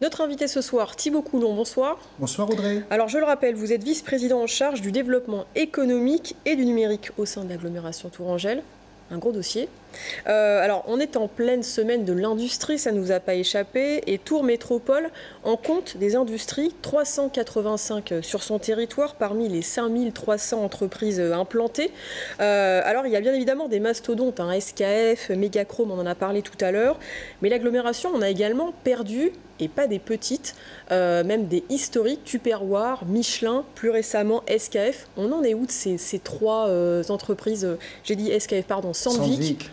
Notre invité ce soir, Thibaut Coulon, bonsoir. Bonsoir Audrey. Alors je le rappelle, vous êtes vice-président en charge du développement économique et du numérique au sein de l'agglomération Tourangelle. Un gros dossier. Alors on est en pleine semaine de l'industrie, ça ne nous a pas échappé, et Tours Métropole en compte des industries, 385 sur son territoire parmi les 5300 entreprises implantées. Alors il y a bien évidemment des mastodontes, SKF, Mégachrome, on en a parlé tout à l'heure, mais l'agglomération on a également perdu, et pas des petites, même des historiques, Tupperware, Michelin, plus récemment SKF. On en est où de ces trois entreprises, j'ai dit SKF, pardon, Sandvik.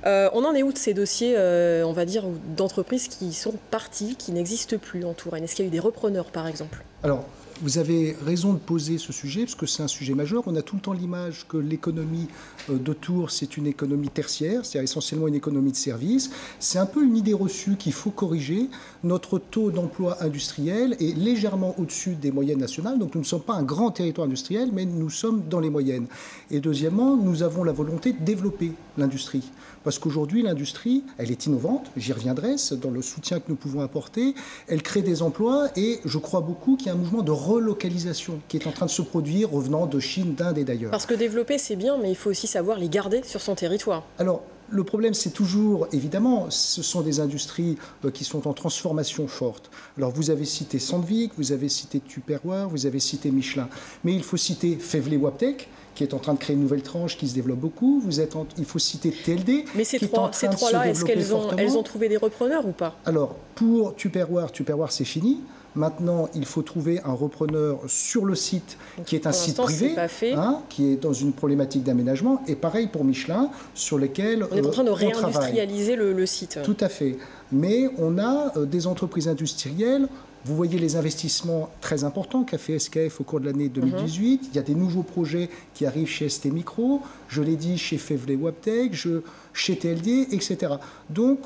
On en est où de ces dossiers, on va dire, d'entreprises qui sont parties, qui n'existent plus en Touraine? Est-ce qu'il y a eu des repreneurs, par exemple? Alors, vous avez raison de poser ce sujet, parce que c'est un sujet majeur. On a tout le temps l'image que l'économie de Tours, c'est une économie tertiaire, c'est-à-dire essentiellement une économie de services. C'est un peu une idée reçue qu'il faut corriger. Notre taux d'emploi industriel est légèrement au-dessus des moyennes nationales. Donc nous ne sommes pas un grand territoire industriel, mais nous sommes dans les moyennes. Et deuxièmement, nous avons la volonté de développer l'industrie. Parce qu'aujourd'hui, l'industrie, elle est innovante, j'y reviendrai, dans le soutien que nous pouvons apporter. Elle crée des emplois et je crois beaucoup qu'il y a un mouvement de relocalisation qui est en train de se produire, revenant de Chine, d'Inde et d'ailleurs. Parce que développer, c'est bien, mais il faut aussi savoir les garder sur son territoire. Alors, le problème, c'est toujours, évidemment, ce sont des industries qui sont en transformation forte. Alors, vous avez cité Sandvik, vous avez cité Tupperware, vous avez cité Michelin. Mais il faut citer Fevele Waptec, qui est en train de créer une nouvelle tranche qui se développe beaucoup. Il faut citer TLD. Mais ces trois-là, est-ce qu'elles ont trouvé des repreneurs ou pas? Alors, pour Tupperware, c'est fini. Maintenant, il faut trouver un repreneur sur le site qui est un site privé, qui est dans une problématique d'aménagement. Et pareil pour Michelin, sur lesquels on est en train de réindustrialiser le site. Tout à fait. Mais on a des entreprises industrielles. Vous voyez les investissements très importants qu'a fait SKF au cours de l'année 2018. Il y a des nouveaux projets qui arrivent chez ST Micro, je l'ai dit, chez Fevele Waptec, chez TLD, etc. Donc,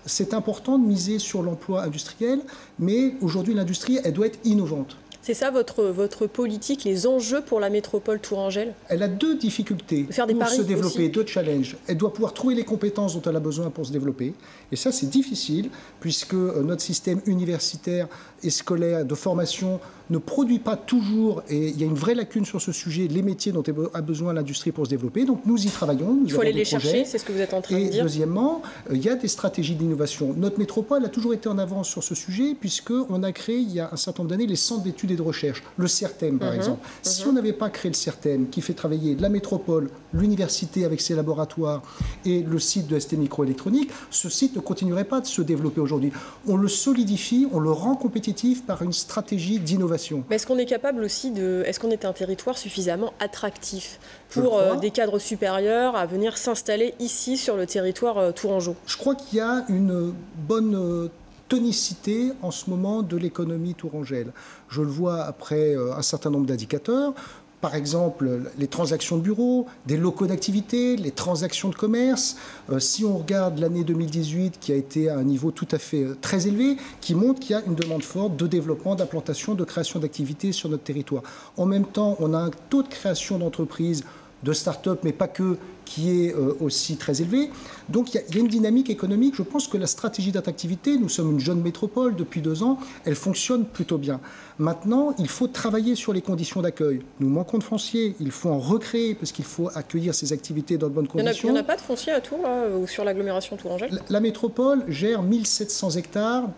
c'est important de miser sur l'emploi industriel, mais aujourd'hui, l'industrie, elle doit être innovante. C'est ça votre politique, les enjeux pour la métropole Tourangelle? Elle a deux difficultés pour se développer, deux challenges. Elle doit pouvoir trouver les compétences dont elle a besoin pour se développer. Et ça, c'est difficile, puisque notre système universitaire et scolaire de formation ne produit pas toujours, et il y a une vraie lacune sur ce sujet, les métiers dont a besoin l'industrie pour se développer. Donc nous y travaillons. Il faut aller les chercher, c'est ce que vous êtes en train de dire. Et deuxièmement, il y a des stratégies d'innovation. Notre métropole a toujours été en avance sur ce sujet, puisqu'on a créé, il y a un certain nombre d'années, les centres d'études et de recherche. Le CERTEM, par exemple. Si on n'avait pas créé le CERTEM, qui fait travailler la métropole, l'université avec ses laboratoires et le site de ST Microélectronique, ce site ne continuerait pas de se développer aujourd'hui. On le solidifie, on le rend compétitif par une stratégie d'innovation. Mais est-ce qu'on est capable aussi est-ce qu'on est un territoire suffisamment attractif pour des cadres supérieurs à venir s'installer ici sur le territoire tourangeau? Je crois qu'il y a une bonne tonicité en ce moment de l'économie tourangelle. Je le vois après un certain nombre d'indicateurs. Par exemple, les transactions de bureaux, des locaux d'activité, les transactions de commerce. Si on regarde l'année 2018, qui a été à un niveau tout à fait très élevé, qui montre qu'il y a une demande forte de développement, d'implantation, de création d'activités sur notre territoire. En même temps, on a un taux de création d'entreprises, de start-up, mais pas que, qui est aussi très élevé. Donc il y a une dynamique économique. Je pense que la stratégie d'attractivité, nous sommes une jeune métropole depuis 2 ans, elle fonctionne plutôt bien. Maintenant, il faut travailler sur les conditions d'accueil. Nous manquons de foncier, il faut en recréer parce qu'il faut accueillir ces activités dans de bonnes conditions. Il n'y en a pas de foncier à Tours, là, ou sur l'agglomération Tourangelle? La métropole gère 1700 hectares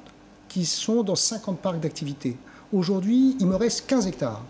qui sont dans 50 parcs d'activités. Aujourd'hui, il me reste 15 hectares.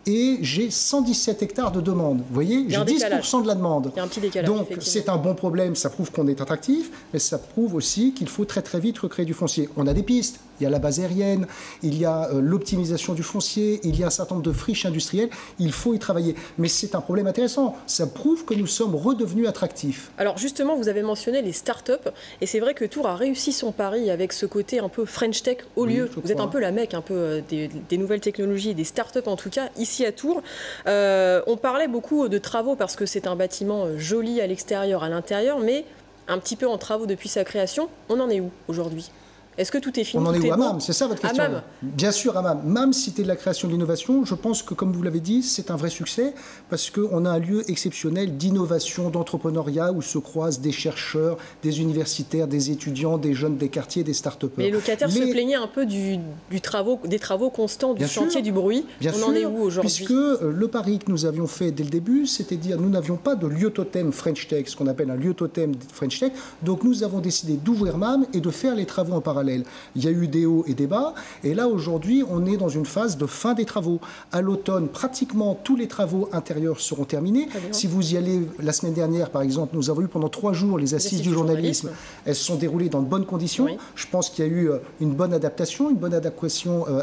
Et j'ai 117 hectares de demande. Vous voyez, j'ai 10% de la demande. Il y a un petit décalage. Donc c'est un bon problème, ça prouve qu'on est attractif, mais ça prouve aussi qu'il faut très très vite recréer du foncier. On a des pistes, il y a la base aérienne, il y a l'optimisation du foncier, il y a un certain nombre de friches industrielles, il faut y travailler. Mais c'est un problème intéressant, ça prouve que nous sommes redevenus attractifs. Alors justement, vous avez mentionné les start-up, et c'est vrai que Tours a réussi son pari avec ce côté un peu French Tech au lieu. Vous êtes un peu la mecque un peu des nouvelles technologies, des start-up en tout cas, ici à Tours. On parlait beaucoup de travaux parce que c'est un bâtiment joli à l'extérieur, à l'intérieur, mais un petit peu en travaux depuis sa création. On en est où aujourd'hui? Est-ce que tout est fini? On en est où à bon MAM? C'est ça votre question? MAM. Bien sûr, à MAM. MAM, Cité de la création et de l'innovation, je pense que, comme vous l'avez dit, c'est un vrai succès parce qu'on a un lieu exceptionnel d'innovation, d'entrepreneuriat où se croisent des chercheurs, des universitaires, des étudiants, des jeunes des quartiers, des start-upers. Mais les locataires se plaignaient un peu des travaux constants, du chantier du bruit. On en est où aujourd'hui? Puisque le pari que nous avions fait dès le début, c'était de dire nous n'avions pas de lieu totem French Tech, ce qu'on appelle un lieu totem French Tech. Donc nous avons décidé d'ouvrir MAM et de faire les travaux en parallèle. Il y a eu des hauts et des bas, et là aujourd'hui on est dans une phase de fin des travaux. À l'automne, pratiquement tous les travaux intérieurs seront terminés. Si vous y allez la semaine dernière par exemple, nous avons eu pendant 3 jours les assises du journalisme. Elles se sont déroulées dans de bonnes conditions. Oui. Je pense qu'il y a eu une bonne adaptation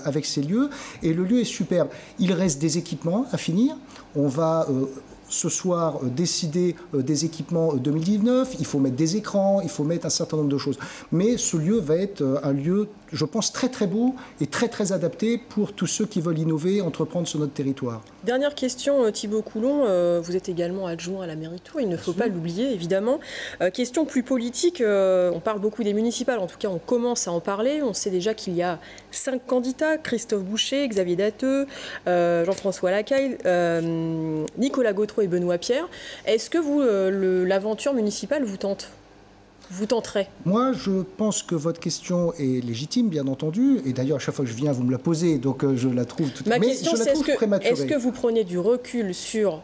avec ces lieux, et le lieu est superbe. Il reste des équipements à finir. On va ce soir décider des équipements 2019, il faut mettre des écrans, il faut mettre un certain nombre de choses. Mais ce lieu va être un lieu, je pense, très très beau et très très adapté pour tous ceux qui veulent innover, entreprendre sur notre territoire. Dernière question, Thibaut Coulon, vous êtes également adjoint à la mairie de Tours, il ne faut pas l'oublier évidemment. Question plus politique, on parle beaucoup des municipales, en tout cas on commence à en parler, on sait déjà qu'il y a 5 candidats, Christophe Boucher, Xavier Datteux, Jean-François Lacaille, Nicolas Gautreau et Benoît Pierre. Est-ce que l'aventure municipale vous tente? Vous tenterez? Moi, je pense que votre question est légitime, bien entendu. Et d'ailleurs, à chaque fois que je viens, vous me la posez, donc je la trouve tout à fait. Ma question, c'est est-ce que vous prenez du recul sur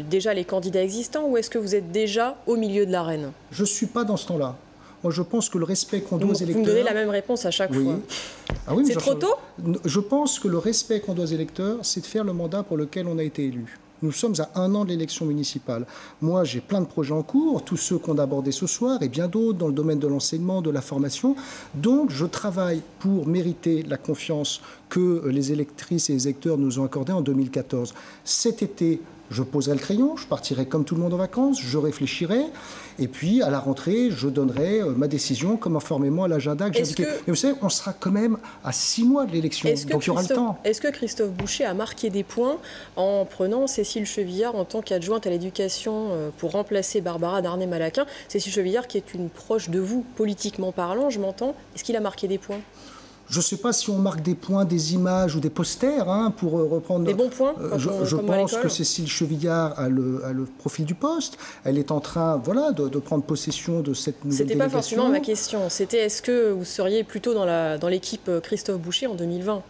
déjà les candidats existants, ou est-ce que vous êtes déjà au milieu de l'arène? Je ne suis pas dans ce temps-là. Moi, je pense que le respect qu'on doit aux électeurs... Vous me donnez la même réponse à chaque fois. Ah oui, c'est trop tôt? Je pense que le respect qu'on doit aux électeurs, c'est de faire le mandat pour lequel on a été élu. Nous sommes à 1 an de l'élection municipale. Moi, j'ai plein de projets en cours, tous ceux qu'on a abordés ce soir et bien d'autres dans le domaine de l'enseignement, de la formation. Donc, je travaille pour mériter la confiance que les électrices et les électeurs nous ont accordée en 2014. Cet été, je poserai le crayon, je partirai comme tout le monde en vacances, je réfléchirai, et puis à la rentrée, je donnerai ma décision conformément à l'agenda que j'ai indiqué. Mais vous savez, on sera quand même à 6 mois de l'élection, donc il y aura le temps. Est-ce que Christophe Boucher a marqué des points en prenant Cécile Chevillard en tant qu'adjointe à l'éducation pour remplacer Barbara Darnay-Malaquin? Cécile Chevillard qui est une proche de vous, politiquement parlant, je m'entends. Est-ce qu'il a marqué des points? Je ne sais pas si on marque des points, des images ou des posters, pour reprendre... Des bons points je pense que Cécile Chevillard a le profil du poste. Elle est en train de prendre possession de cette nouvelle délégation. C'était pas forcément ma question. C'était est-ce que vous seriez plutôt dans l'équipe Christophe Boucher en 2020?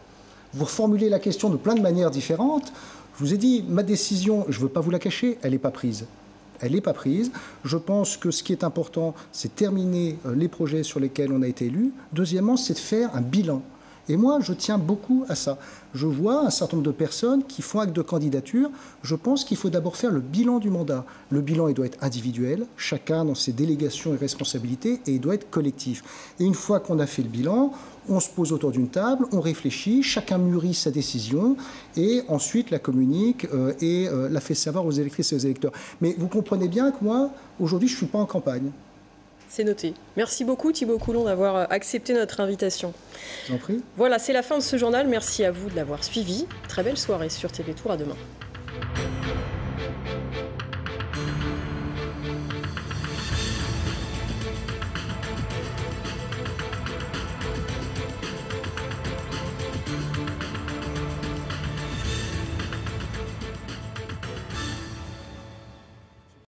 Vous reformulez la question de plein de manières différentes. Je vous ai dit, ma décision, je ne veux pas vous la cacher, elle n'est pas prise. Elle n'est pas prise. Je pense que ce qui est important, c'est terminer les projets sur lesquels on a été élu. Deuxièmement, c'est de faire un bilan. Et moi, je tiens beaucoup à ça. Je vois un certain nombre de personnes qui font acte de candidature. Je pense qu'il faut d'abord faire le bilan du mandat. Le bilan, il doit être individuel, chacun dans ses délégations et responsabilités, et il doit être collectif. Et une fois qu'on a fait le bilan, on se pose autour d'une table, on réfléchit, chacun mûrit sa décision, et ensuite la communique et la fait savoir aux électrices et aux électeurs. Mais vous comprenez bien que moi, aujourd'hui, je ne suis pas en campagne. C'est noté. Merci beaucoup Thibaut Coulon d'avoir accepté notre invitation. Je vous en prie. Voilà, c'est la fin de ce journal. Merci à vous de l'avoir suivi. Très belle soirée sur TV Tour. À demain.